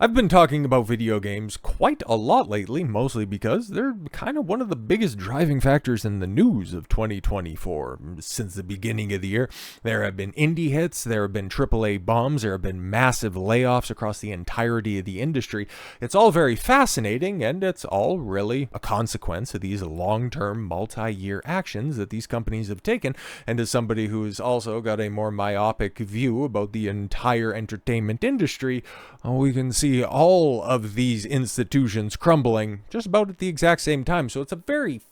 I've been talking about video games quite a lot lately, mostly because they're kind of one of the biggest driving factors in the news of 2024. Since the beginning of the year, there have been indie hits, there have been AAA bombs, there have been massive layoffs across the entirety of the industry. It's all very fascinating, and it's all really a consequence of these long-term, multi-year actions that these companies have taken. And as somebody who's also got a more myopic view about the entire entertainment industry, we can see all of these institutions crumbling just about at the exact same time. So it's a very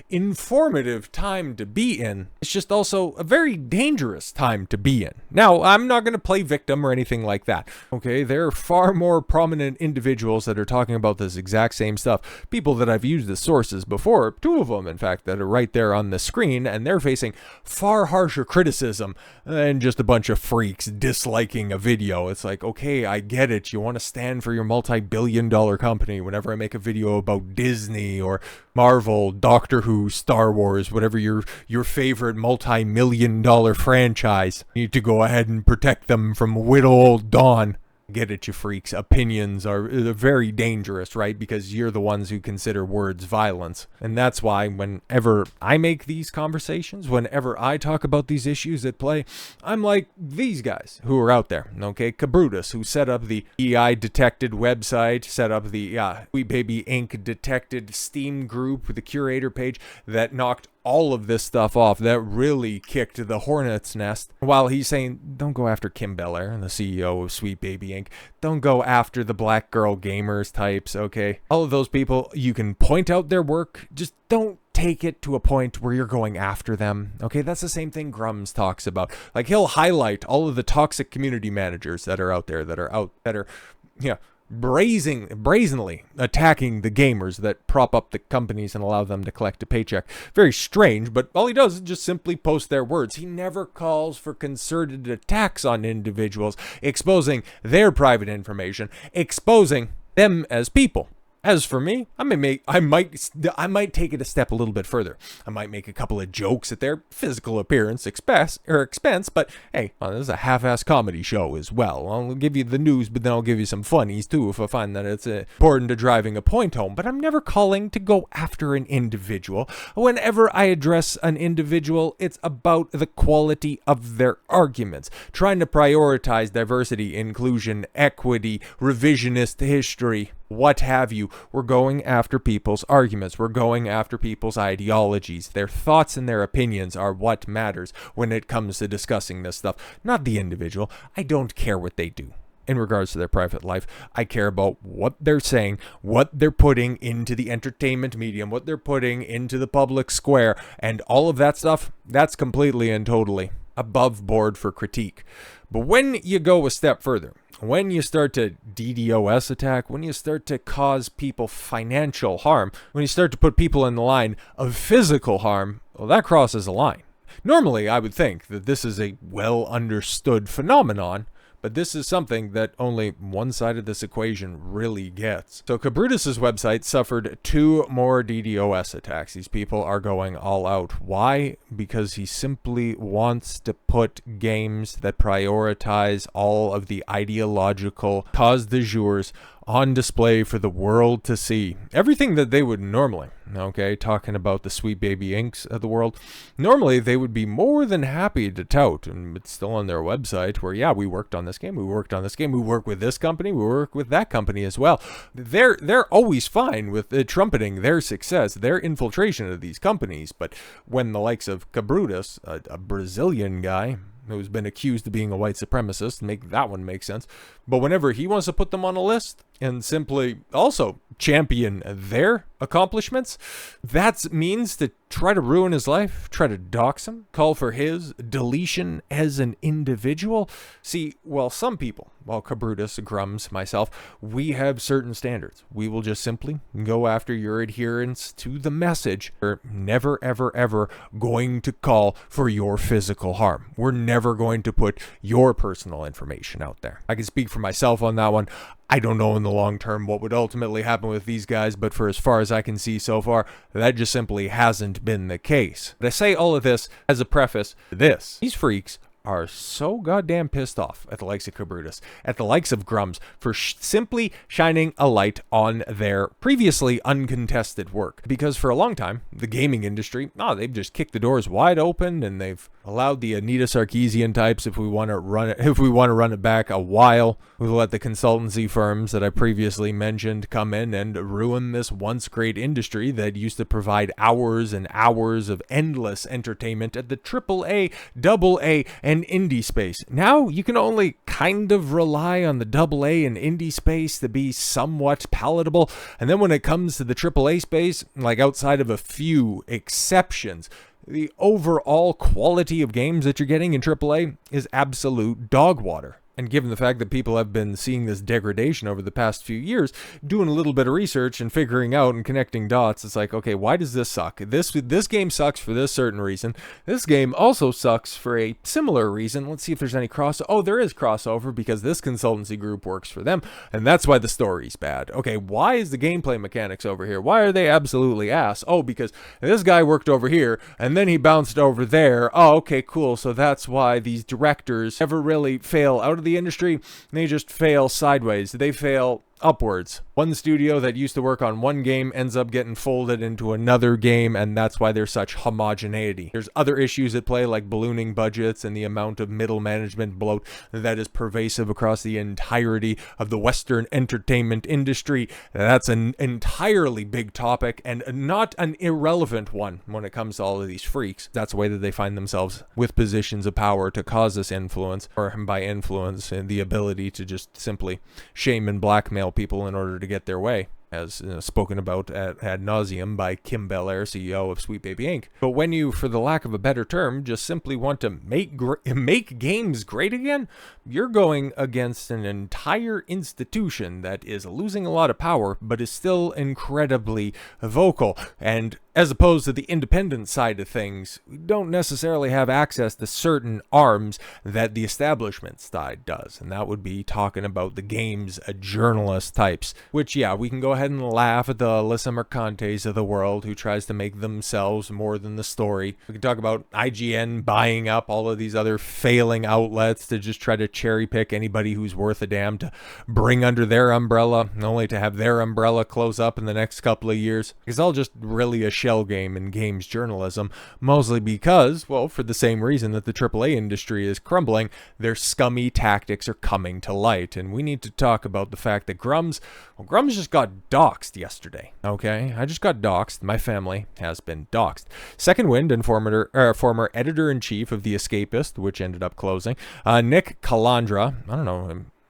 informative time to be in. It's just also a very dangerous time to be in. Now, I'm not going to play victim or anything like that. Okay, there are far more prominent individuals that are talking about this exact same stuff. People that I've used as sources before, two of them, in fact, that are right there on the screen, and they're facing far harsher criticism than just a bunch of freaks disliking a video. It's like, okay, I get it. You want to stand for your multi-billion-dollar company. Whenever I make a video about Disney or Marvel, Doctor Who, Star Wars, whatever your favorite multi-million-dollar franchise, you need to go ahead and protect them from whittle old Dawn. Get it, you freaks. Opinions are very dangerous, right? Because you're the ones who consider words violence. And that's why whenever I make these conversations, whenever I talk about these issues at play, I'm like these guys who are out there, okay? Cabrutus, who set up the EI detected website, set up the Sweet Baby Inc. detected Steam group with the curator page that knocked all of this stuff off, that really kicked the hornet's nest, while he's saying, don't go after Kim Belair, the CEO of Sweet Baby Inc. Don't go after the black girl gamers types, okay? All of those people, you can point out their work, just don't take it to a point where you're going after them, okay? That's the same thing Grummz talks about. Like, he'll highlight all of the toxic community managers that are out there, that are brazenly attacking the gamers that prop up the companies and allow them to collect a paycheck. Very strange, but all he does is just simply post their words. He never calls for concerted attacks on individuals, exposing their private information, exposing them as people. As for me, I might take it a step a little bit further. I might make a couple of jokes at their physical appearance expense, but hey, this is a half-ass comedy show as well. I'll give you the news, but then I'll give you some funnies too if I find that it's important to driving a point home. But I'm never calling to go after an individual. Whenever I address an individual, it's about the quality of their arguments, trying to prioritize diversity, inclusion, equity, revisionist history, what have you. We're going after people's arguments. We're going after people's ideologies. Their thoughts and their opinions are what matters when it comes to discussing this stuff, not the individual. I don't care what they do in regards to their private life. I care about what they're saying, what they're putting into the entertainment medium, what they're putting into the public square, and all of that stuff, that's completely and totally above board for critique. But when you go a step further, when you start to DDoS attack, when you start to cause people financial harm, when you start to put people in the line of physical harm, well, that crosses a line. Normally, I would think that this is a well understood phenomenon, but this is something that only one side of this equation really gets. So Cabrutus's website suffered 2 more DDoS attacks. These people are going all out. Why? Because he simply wants to put games that prioritize all of the ideological cause du jours on display for the world to see. Everything that they would normally, okay, talking about the Sweet Baby Incs of the world, normally they would be more than happy to tout, and it's still on their website where, yeah, we worked on this game, we work with this company, we work with that company as well. They're always fine with trumpeting their success, their infiltration of these companies, but when the likes of Cabrutus, a Brazilian guy, who's been accused of being a white supremacist, make that one make sense. But whenever he wants to put them on a list and simply also champion their accomplishments, that means to try to ruin his life, try to dox him, call for his deletion as an individual. See, well, some people, well, Cabrutus, Grummz, myself, we have certain standards. We will just simply go after your adherence to the message. We're never, ever, ever going to call for your physical harm. We're never going to put your personal information out there. I can speak for myself on that one. I don't know in the long term what would ultimately happen with these guys, but for as far as I can see so far, that just simply hasn't been the case. But I say all of this as a preface to this. These freaks are so goddamn pissed off at the likes of Cabrutus, at the likes of Grummz, for simply shining a light on their previously uncontested work. Because for a long time, the gaming industry, they've just kicked the doors wide open, and they've allowed the Anita Sarkeesian types, if we want to run it back a while, we'll let the consultancy firms that I previously mentioned come in and ruin this once great industry that used to provide hours and hours of endless entertainment at the AAA, AA, and indie space. Now you can only kind of rely on the AA and indie space to be somewhat palatable, and then when it comes to the AAA space, like outside of a few exceptions, the overall quality of games that you're getting in AAA is absolute dog water. And given the fact that people have been seeing this degradation over the past few years, doing a little bit of research and figuring out and connecting dots, it's like, okay, why does this suck? This game sucks for this certain reason. This game also sucks for a similar reason. Let's see if there's any crossover. Oh, there is crossover because this consultancy group works for them, and that's why the story's bad. Okay, why is the gameplay mechanics over here? Why are they absolutely ass? Oh, because this guy worked over here, and then he bounced over there. Oh, okay, cool. So that's why these directors never really fail out of the industry. They just fail sideways. They fail upwards. One studio that used to work on one game ends up getting folded into another game, and that's why there's such homogeneity. There's other issues at play, like ballooning budgets and the amount of middle management bloat that is pervasive across the entirety of the Western entertainment industry. That's an entirely big topic, and not an irrelevant one when it comes to all of these freaks. That's the way that they find themselves with positions of power to cause this influence, or by influence, and the ability to just simply shame and blackmail people in order to get their way, as spoken about ad nauseum by Kim Belair, CEO of Sweet Baby Inc. But when you, for the lack of a better term, just simply want to make games great again, you're going against an entire institution that is losing a lot of power, but is still incredibly vocal. And as opposed to the independent side of things, we don't necessarily have access to certain arms that the establishment side does. And that would be talking about the games journalist types, which, yeah, we can go ahead and laugh at the Alyssa Mercantes of the world who tries to make themselves more than the story. We can talk about IGN buying up all of these other failing outlets to just try to cherry pick anybody who's worth a damn to bring under their umbrella, only to have their umbrella close up in the next couple of years. It's all just really a shell game in games journalism, mostly because, well, for the same reason that the AAA industry is crumbling, their scummy tactics are coming to light. And we need to talk about the fact that Grummz just got doxed yesterday. Okay, I just got doxed. My family has been doxed. Second Wind and former editor-in-chief of the Escapist, which ended up closing, Nick Calandra,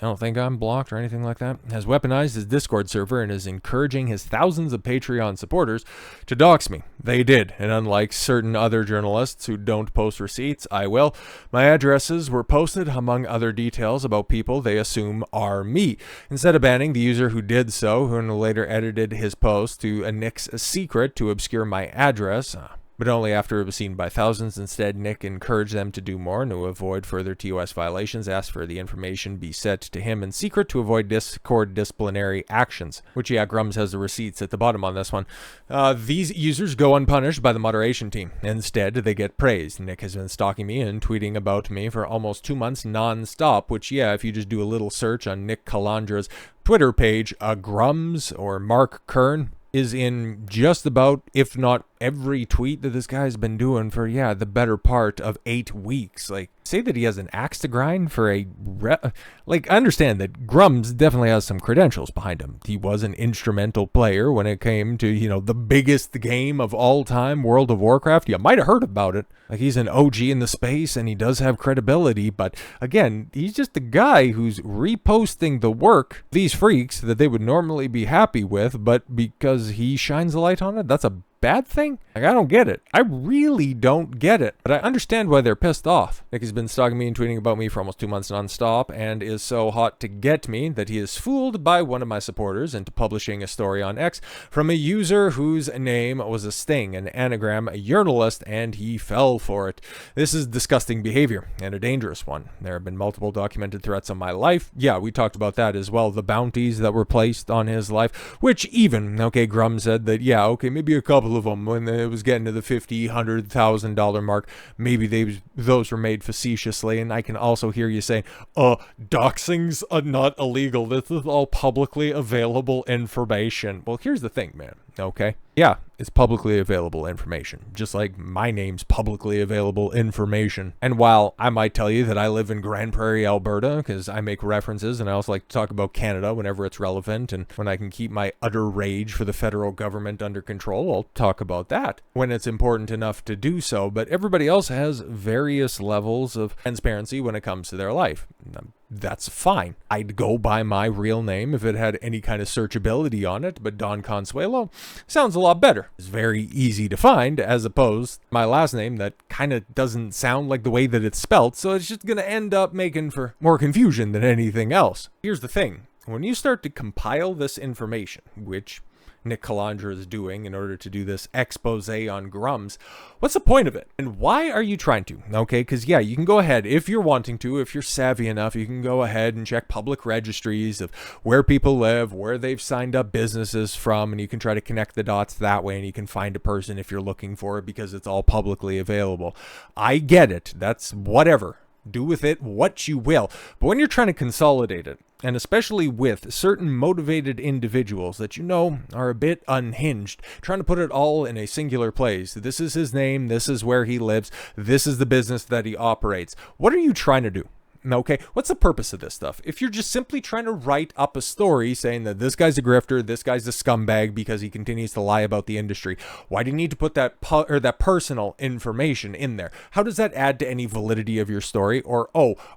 I don't think I'm blocked or anything like that, has weaponized his Discord server and is encouraging his thousands of Patreon supporters to dox me. They did, and unlike certain other journalists who don't post receipts, I will. My addresses were posted, among other details about people they assume are me. Instead of banning the user who did so, who later edited his post to a Nick's secret to obscure my address, but only after it was seen by thousands. Instead, Nick encouraged them to do more and to avoid further TOS violations, asked for the information be sent to him in secret to avoid Discord disciplinary actions, which, yeah, Grummz has the receipts at the bottom on this one. These users go unpunished by the moderation team. Instead, they get praised. Nick has been stalking me and tweeting about me for almost 2 months non-stop, which, yeah, if you just do a little search on Nick Calandra's Twitter page, Grummz or Mark Kern is in just about, if not every tweet that this guy's been doing for, yeah, the better part of 8 weeks. Like, say that he has an axe to grind for I understand that Grummz definitely has some credentials behind him. He was an instrumental player when it came to, the biggest game of all time, World of Warcraft. You might have heard about it. Like, he's an OG in the space, and he does have credibility, but again, he's just the guy who's reposting the work, these freaks, that they would normally be happy with, but because he shines a light on it, that's a bad thing? Like, I don't get it. I really don't get it. But I understand why they're pissed off. Nick has been stalking me and tweeting about me for almost 2 months non-stop, and is so hot to get me that he is fooled by one of my supporters into publishing a story on X from a user whose name was a sting, an anagram, a journalist, and he fell for it. This is disgusting behavior, and a dangerous one. There have been multiple documented threats on my life. Yeah, we talked about that as well. The bounties that were placed on his life, which even, okay, Grummz said that, yeah, okay, maybe a couple couple of them when it was getting to the $50,000-$100,000 mark. Maybe those were made facetiously, and I can also hear you saying, doxing's not illegal. This is all publicly available information. Well, here's the thing, man. Okay. Yeah, it's publicly available information, just like my name's publicly available information. And while I might tell you that I live in Grand Prairie, Alberta, because I make references, and I also like to talk about Canada whenever it's relevant, and when I can keep my utter rage for the federal government under control, I'll talk about that when it's important enough to do so. But everybody else has various levels of transparency when it comes to their life. That's fine. I'd go by my real name if it had any kind of searchability on it, but Don Consuelo sounds a lot better. It's very easy to find, as opposed to my last name that kind of doesn't sound like the way that it's spelt, so it's just going to end up making for more confusion than anything else. Here's the thing. When you start to compile this information, which Nick Calandra is doing in order to do this expose on Grummz, what's the point of it? And why are you trying to? Okay, because yeah, you can go ahead, if you're wanting to, if you're savvy enough, you can go ahead and check public registries of where people live, where they've signed up businesses from, and you can try to connect the dots that way, and you can find a person if you're looking for it because it's all publicly available. I get it. That's whatever. Do with it what you will. But when you're trying to consolidate it, and especially with certain motivated individuals that you know are a bit unhinged, trying to put it all in a singular place. This is his name, this is where he lives, this is the business that he operates. What are you trying to do? Okay, what's the purpose of this stuff? If you're just simply trying to write up a story saying that this guy's a grifter, this guy's a scumbag because he continues to lie about the industry, why do you need to put that that personal information in there? How does that add to any validity of your story? Or,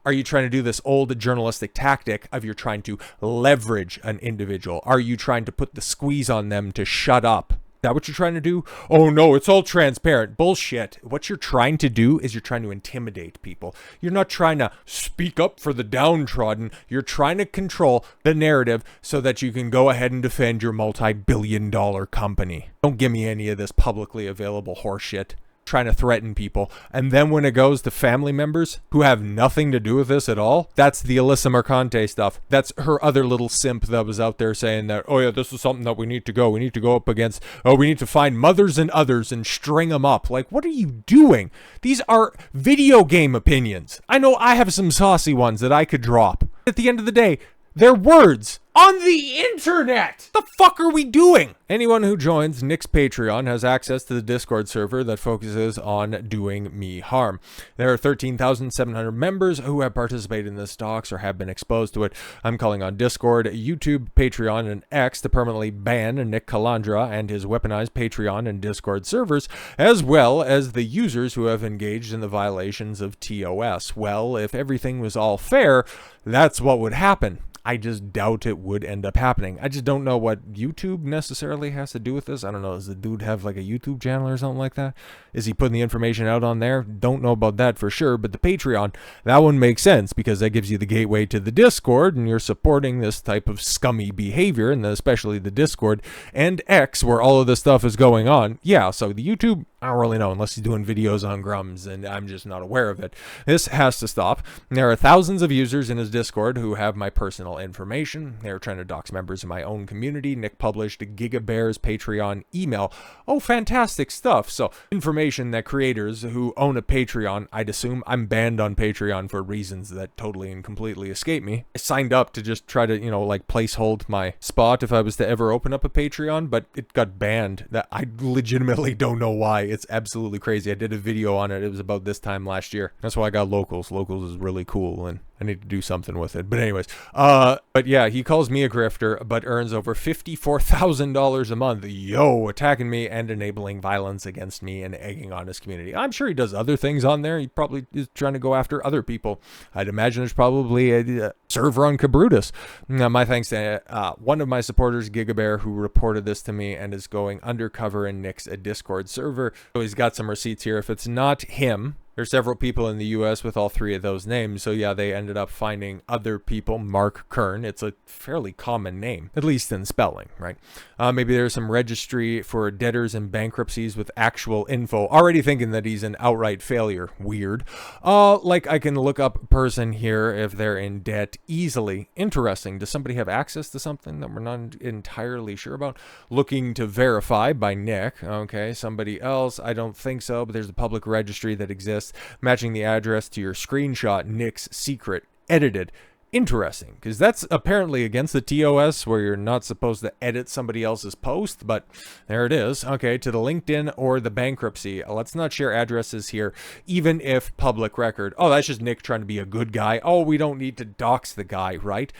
are you trying to do this old journalistic tactic of you're trying to leverage an individual? Are you trying to put the squeeze on them to shut up? Is that what you're trying to do? Oh no, it's all transparent. Bullshit. What you're trying to do is you're trying to intimidate people. You're not trying to speak up for the downtrodden. You're trying to control the narrative so that you can go ahead and defend your multi-billion-dollar company. Don't give me any of this publicly available horseshit. Trying to threaten people, and then when it goes to family members who have nothing to do with this at all, that's the Alyssa Mercante stuff. That's her other little simp that was out there saying that, oh yeah, this is something that we need to go up against. We need to find mothers and others and string them up. Like, what are you doing? These are video game opinions. I know I have some saucy ones that I could drop. At the end of the day, they're words on the internet. The fuck are we doing? Anyone who joins Nick's Patreon has access to the Discord server that focuses on doing me harm. There are 13,700 members who have participated in this dox or have been exposed to it. I'm calling on Discord, YouTube, Patreon, and X to permanently ban Nick Calandra and his weaponized Patreon and Discord servers, as well as the users who have engaged in the violations of TOS. Well, if everything was all fair, that's what would happen. I just doubt it would end up happening. I just don't know what YouTube necessarily has to do with this. I don't know. Does the dude have like a YouTube channel or something like that? Is he putting the information out on there? Don't know about that for sure. But the Patreon, that one makes sense because that gives you the gateway to the Discord, and you're supporting this type of scummy behavior, and especially the Discord and X where all of this stuff is going on. Yeah, so the YouTube, I don't really know unless he's doing videos on Grummz, and I'm just not aware of it. This has to stop. There are thousands of users in his Discord who have my personal information. They're trying to dox members of my own community. Nick published GigaBear's Patreon email. Oh, fantastic stuff. So information that creators who own a Patreon, I'd assume I'm banned on Patreon for reasons that totally and completely escape me. I signed up to just try to, like placehold my spot if I was to ever open up a Patreon, but it got banned. That I legitimately don't know why. It's absolutely crazy. I did a video on it. It was about this time last year. That's why I got Locals. Locals is really cool, and I need to do something with it. But anyways, but yeah, he calls me a grifter, but earns over $54,000 a month. Yo, attacking me and enabling violence against me and egging on his community. I'm sure he does other things on there. He probably is trying to go after other people. I'd imagine there's probably a server on Cabrutus. My thanks to one of my supporters, GigaBear, who reported this to me and is going undercover in Nick's Discord server. So he's got some receipts here. If it's not him, There's several people in the US with all three of those names, so yeah, they ended up finding other people. Mark Kern, it's a fairly common name, at least in spelling, right? Maybe there's some registry for debtors and bankruptcies with actual info. Already thinking that he's an outright failure. Weird. Like I can look up a person here if they're in debt easily. Interesting. Does somebody have access to something that we're not entirely sure about? Looking to verify by Nick. Okay, somebody else, I don't think so, but there's a public registry that exists. Matching the address to your screenshot, Nick's secret, edited. Interesting, because that's apparently against the TOS where you're not supposed to edit somebody else's post, but there it is. Okay, to the LinkedIn or the bankruptcy. Let's not share addresses here, even if public record. Oh, that's just Nick trying to be a good guy. Oh, we don't need to dox the guy, right?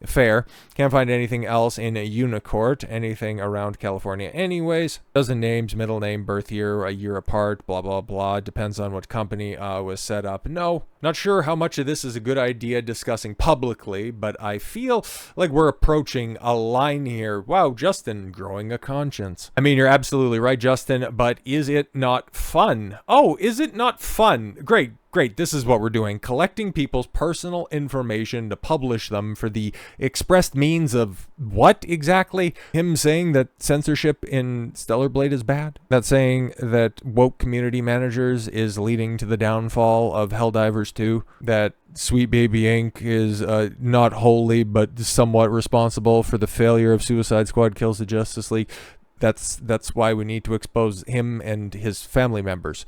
Fair. Can't find anything else in a Unicourt, anything around California anyways. Dozen names, middle name, birth year, a year apart, blah, blah, blah. Depends on what company was set up. No, not sure how much of this is a good idea discussing publicly, but I feel like we're approaching a line here. Wow, Justin, growing a conscience. I mean, you're absolutely right, Justin, but is it not fun? Oh, is it not fun? Great. Great, this is what we're doing. Collecting people's personal information to publish them for the expressed means of what exactly? Him saying that censorship in Stellar Blade is bad? That saying that woke community managers is leading to the downfall of Helldivers 2? That Sweet Baby Inc. is not wholly but somewhat responsible for the failure of Suicide Squad Kills the Justice League? That's why we need to expose him and his family members.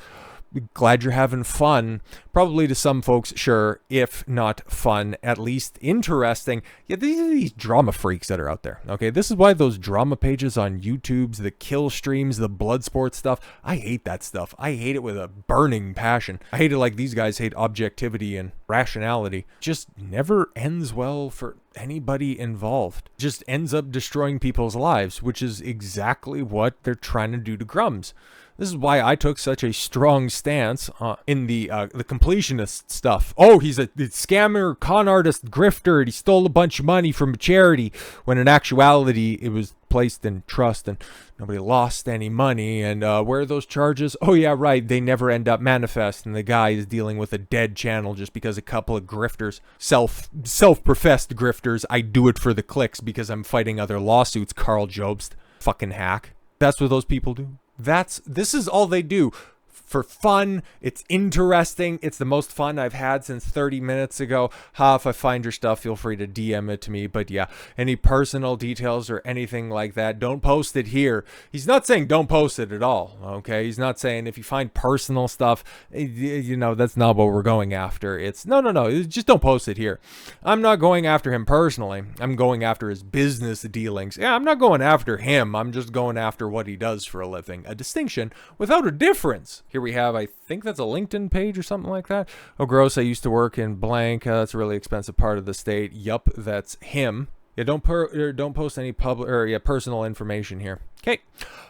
Glad you're having fun. Probably to some folks, sure, if not fun, at least interesting. Yeah, these are these drama freaks that are out there. Okay, this is why those drama pages on YouTube's, the kill streams, the blood sports stuff, I hate that stuff. I hate it with a burning passion. I hate it like these guys hate objectivity and rationality. Just never ends well for anybody involved. Just ends up destroying people's lives, which is exactly what they're trying to do to Grummz. This is why I took such a strong stance in the completionist stuff. Oh, he's a scammer, con artist, grifter, and he stole a bunch of money from a charity, when in actuality it was placed in trust and nobody lost any money. And where are those charges? Oh yeah, right, they never end up manifest, and the guy is dealing with a dead channel just because a couple of grifters, self-professed grifters, I do it for the clicks because I'm fighting other lawsuits, Carl Jobst, fucking hack. That's what those people do. This is all they do. For fun, it's interesting. It's the most fun I've had since 30 minutes ago. If I find your stuff, feel free to DM it to me. But yeah, any personal details or anything like that, don't post it here. He's not saying don't post it at all, okay? He's not saying if you find personal stuff, you know, that's not what we're going after. It's no, just don't post it here. I'm not going after him personally. I'm going after his business dealings. Yeah, I'm not going after him. I'm just going after what he does for a living. A distinction without a difference. Here we have, I think that's a LinkedIn page or something like that. Oh, gross, I used to work in blank. That's a really expensive part of the state. Yup, that's him. Yeah, don't post any public or personal information here. Okay.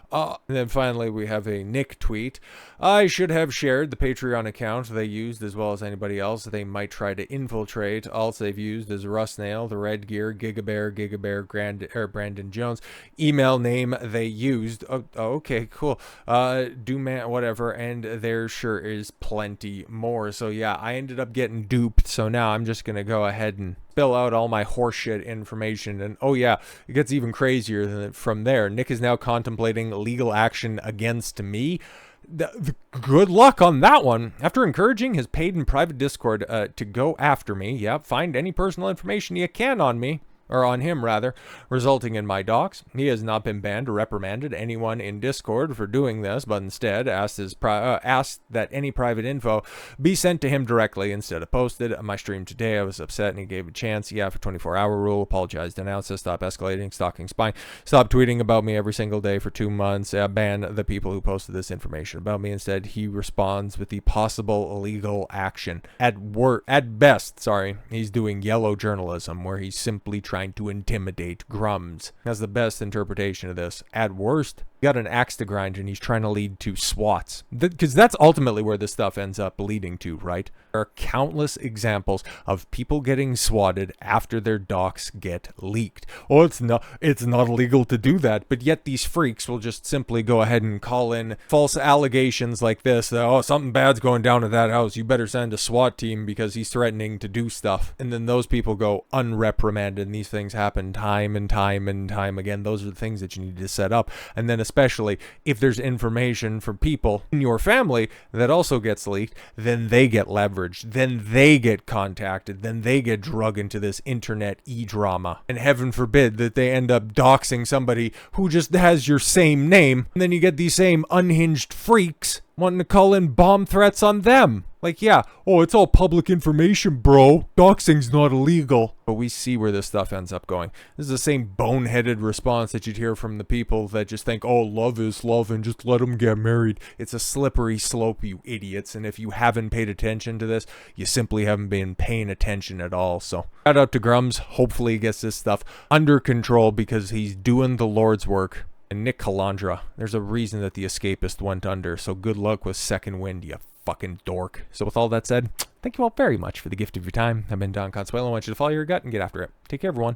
And then finally, we have a Nick tweet. I should have shared the Patreon account they used as well as anybody else they might try to infiltrate. Alts they've used is Rustnail, the Red Gear, Gigabear, Brandon Jones. Email name they used. Oh, okay, cool. Dooman, whatever. And there sure is plenty more. So yeah, I ended up getting duped. So now I'm just going to go ahead and spill out all my horseshit information. And oh yeah, it gets even crazier than from there. Nick is now contemplating legal action against me. Good luck on that one. After encouraging his paid and private Discord to go after me, yeah, find any personal information you can on me, or on him rather, resulting in my dox. He has not been banned or reprimanded anyone in Discord for doing this, but instead asked that any private info be sent to him directly instead of posted. On my stream today, I was upset and he gave a chance. Yeah, for 24-hour rule, apologized, denounced it, stop escalating, stalking, spying, stop tweeting about me every single day for 2 months, ban the people who posted this information about me. Instead, he responds with the possible legal action. At best, he's doing yellow journalism where he's simply trying to intimidate Grummz. That's the best interpretation of this. At worst, got an axe to grind and he's trying to lead to swats. Because that's ultimately where this stuff ends up leading to, right? There are countless examples of people getting swatted after their docs get leaked. Oh, it's not illegal to do that, but yet these freaks will just simply go ahead and call in false allegations like this. Oh, something bad's going down at that house. You better send a SWAT team because he's threatening to do stuff. And then those people go unreprimanded, and these things happen time and time and time again. Those are the things that you need to set up. And then especially if there's information from people in your family that also gets leaked, then they get leveraged, then they get contacted, then they get drug into this internet e-drama. And heaven forbid that they end up doxing somebody who just has your same name, and then you get these same unhinged freaks wanting to call in bomb threats on them. Like, yeah, oh, it's all public information, bro. Doxing's not illegal. But we see where this stuff ends up going. This is the same boneheaded response that you'd hear from the people that just think, oh, love is love and just let them get married. It's a slippery slope, you idiots. And if you haven't paid attention to this, you simply haven't been paying attention at all. So shout out to Grummz. Hopefully he gets this stuff under control because he's doing the Lord's work. And Nick Calandra, there's a reason that the Escapist went under, so good luck with second wind, you fucking dork. So with all that said, thank you all very much for the gift of your time. I've been Don Consuelo. I want you to follow your gut and get after it. Take care, everyone.